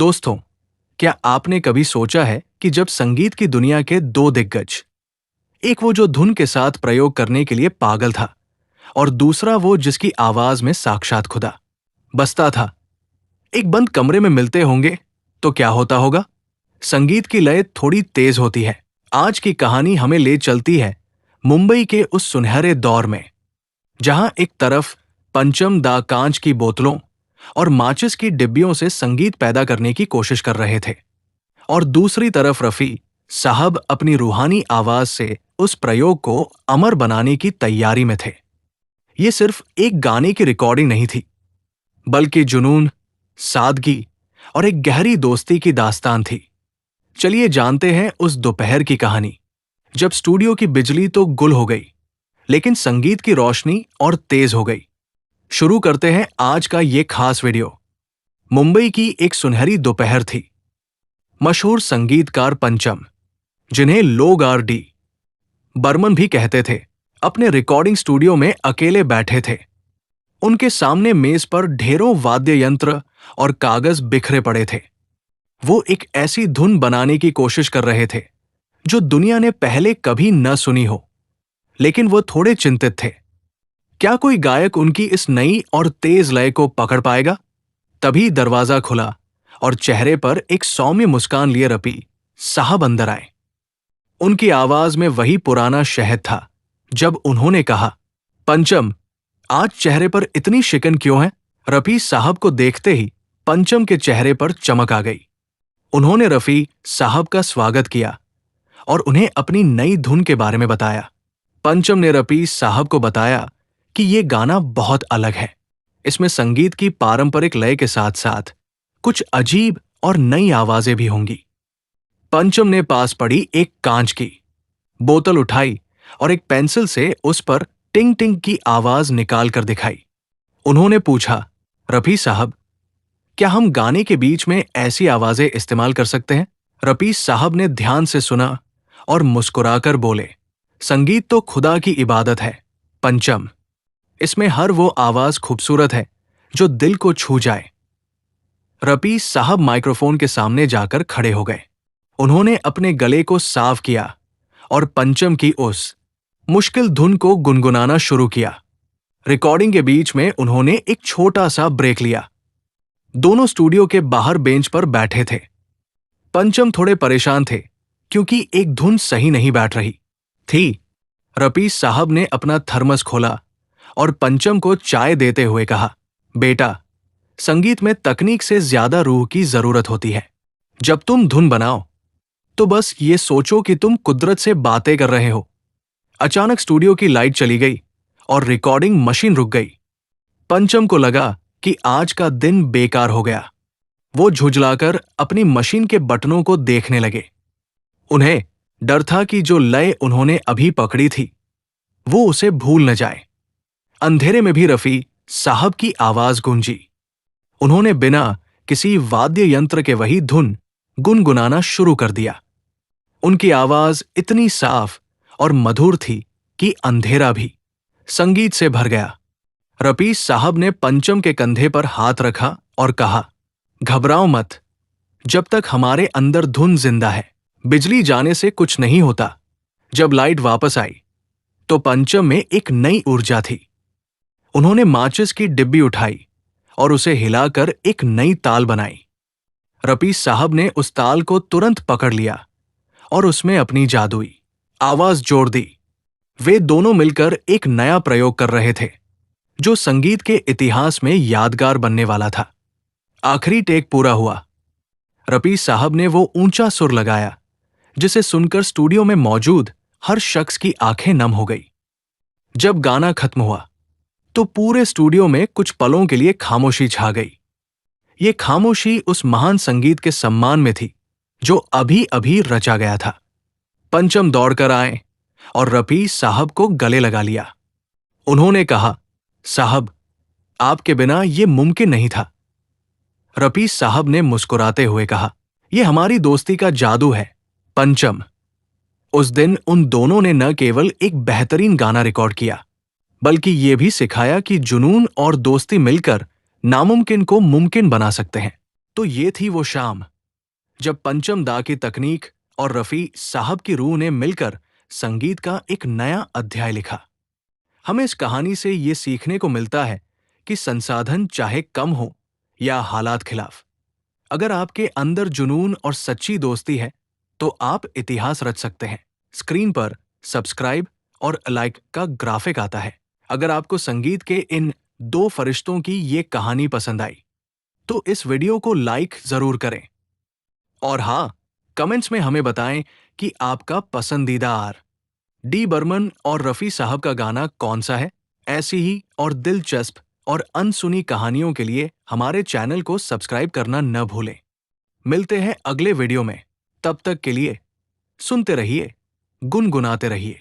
दोस्तों, क्या आपने कभी सोचा है कि जब संगीत की दुनिया के दो दिग्गज, एक वो जो धुन के साथ प्रयोग करने के लिए पागल था और दूसरा वो जिसकी आवाज में साक्षात खुदा बसता था, एक बंद कमरे में मिलते होंगे तो क्या होता होगा? संगीत की लय थोड़ी तेज होती है। आज की कहानी हमें ले चलती है मुंबई के उस सुनहरे दौर में, जहां एक तरफ पंचम दा कांच की बोतलों और माचिस की डिब्बियों से संगीत पैदा करने की कोशिश कर रहे थे और दूसरी तरफ रफी साहब अपनी रूहानी आवाज से उस प्रयोग को अमर बनाने की तैयारी में थे। ये सिर्फ एक गाने की रिकॉर्डिंग नहीं थी, बल्कि जुनून, सादगी और एक गहरी दोस्ती की दास्तान थी। चलिए जानते हैं उस दोपहर की कहानी, जब स्टूडियो की बिजली तो गुल हो गई, लेकिन संगीत की रोशनी और तेज हो गई। शुरू करते हैं आज का ये खास वीडियो। मुंबई की एक सुनहरी दोपहर थी। मशहूर संगीतकार पंचम, जिन्हें लोग आर.डी. बर्मन भी कहते थे, अपने रिकॉर्डिंग स्टूडियो में अकेले बैठे थे। उनके सामने मेज पर ढेरों वाद्य यंत्र और कागज बिखरे पड़े थे। वो एक ऐसी धुन बनाने की कोशिश कर रहे थे जो दुनिया ने पहले कभी न सुनी हो, लेकिन वो थोड़े चिंतित थे। क्या कोई गायक उनकी इस नई और तेज लय को पकड़ पाएगा? तभी दरवाजा खुला और चेहरे पर एक सौम्य मुस्कान लिए रफी साहब अंदर आए। उनकी आवाज में वही पुराना शहद था। जब उन्होंने कहा, पंचम, आज चेहरे पर इतनी शिकन क्यों है? रफी साहब को देखते ही पंचम के चेहरे पर चमक आ गई। उन्होंने रफी साहब का स्वागत किया और उन्हें अपनी नई धुन के बारे में बताया। पंचम ने रफी साहब को बताया कि ये गाना बहुत अलग है। इसमें संगीत की पारंपरिक लय के साथ साथ कुछ अजीब और नई आवाजें भी होंगी। पंचम ने पास पड़ी एक कांच की बोतल उठाई और एक पेंसिल से उस पर टिंग टिंग की आवाज निकाल कर दिखाई। उन्होंने पूछा, रफी साहब, क्या हम गाने के बीच में ऐसी आवाजें इस्तेमाल कर सकते हैं? रफी साहब ने ध्यान से सुना और मुस्कुराकर बोले, संगीत तो खुदा की इबादत है पंचम। इसमें हर वो आवाज खूबसूरत है जो दिल को छू जाए। रफी साहब माइक्रोफोन के सामने जाकर खड़े हो गए। उन्होंने अपने गले को साफ किया और पंचम की उस मुश्किल धुन को गुनगुनाना शुरू किया। रिकॉर्डिंग के बीच में उन्होंने एक छोटा सा ब्रेक लिया। दोनों स्टूडियो के बाहर बेंच पर बैठे थे। पंचम थोड़े परेशान थे क्योंकि एक धुन सही नहीं बैठ रही थी। रफी साहब ने अपना थर्मस खोला और पंचम को चाय देते हुए कहा, बेटा, संगीत में तकनीक से ज्यादा रूह की जरूरत होती है। जब तुम धुन बनाओ तो बस ये सोचो कि तुम कुदरत से बातें कर रहे हो। अचानक स्टूडियो की लाइट चली गई और रिकॉर्डिंग मशीन रुक गई। पंचम को लगा कि आज का दिन बेकार हो गया। वो झुंझलाकर अपनी मशीन के बटनों को देखने लगे। उन्हें डर था कि जो लय उन्होंने अभी पकड़ी थी वो उसे भूल न जाए। अंधेरे में भी रफी साहब की आवाज गूंजी। उन्होंने बिना किसी वाद्य यंत्र के वही धुन गुनगुनाना शुरू कर दिया। उनकी आवाज इतनी साफ और मधुर थी कि अंधेरा भी संगीत से भर गया। रफी साहब ने पंचम के कंधे पर हाथ रखा और कहा, घबराओ मत, जब तक हमारे अंदर धुन जिंदा है। बिजली जाने से कुछ नहीं होता। जब लाइट वापस आई तो पंचम में एक नई ऊर्जा थी। उन्होंने माचिस की डिब्बी उठाई और उसे हिलाकर एक नई ताल बनाई। रफी साहब ने उस ताल को तुरंत पकड़ लिया और उसमें अपनी जादुई आवाज जोड़ दी। वे दोनों मिलकर एक नया प्रयोग कर रहे थे जो संगीत के इतिहास में यादगार बनने वाला था। आखिरी टेक पूरा हुआ। रफी साहब ने वो ऊंचा सुर लगाया जिसे सुनकर स्टूडियो में मौजूद हर शख्स की आंखें नम हो गई। जब गाना खत्म हुआ तो पूरे स्टूडियो में कुछ पलों के लिए खामोशी छा गई। ये खामोशी उस महान संगीत के सम्मान में थी जो अभी अभी रचा गया था। पंचम दौड़कर आए और रफी साहब को गले लगा लिया। उन्होंने कहा, साहब, आपके बिना ये मुमकिन नहीं था। रफी साहब ने मुस्कुराते हुए कहा, यह हमारी दोस्ती का जादू है पंचम। उस दिन उन दोनों ने न केवल एक बेहतरीन गाना रिकॉर्ड किया, बल्कि ये भी सिखाया कि जुनून और दोस्ती मिलकर नामुमकिन को मुमकिन बना सकते हैं। तो ये थी वो शाम जब पंचम दा की तकनीक और रफी साहब की रूह ने मिलकर संगीत का एक नया अध्याय लिखा। हमें इस कहानी से ये सीखने को मिलता है कि संसाधन चाहे कम हो या हालात खिलाफ, अगर आपके अंदर जुनून और सच्ची दोस्ती है तो आप इतिहास रच सकते हैं। स्क्रीन पर सब्सक्राइब और लाइक का ग्राफिक आता है। अगर आपको संगीत के इन दो फरिश्तों की ये कहानी पसंद आई तो इस वीडियो को लाइक जरूर करें और हाँ, कमेंट्स में हमें बताएं कि आपका पसंदीदा डी बर्मन और रफी साहब का गाना कौन सा है। ऐसी ही और दिलचस्प और अनसुनी कहानियों के लिए हमारे चैनल को सब्सक्राइब करना न भूलें। मिलते हैं अगले वीडियो में। तब तक के लिए सुनते रहिए, गुनगुनाते रहिए।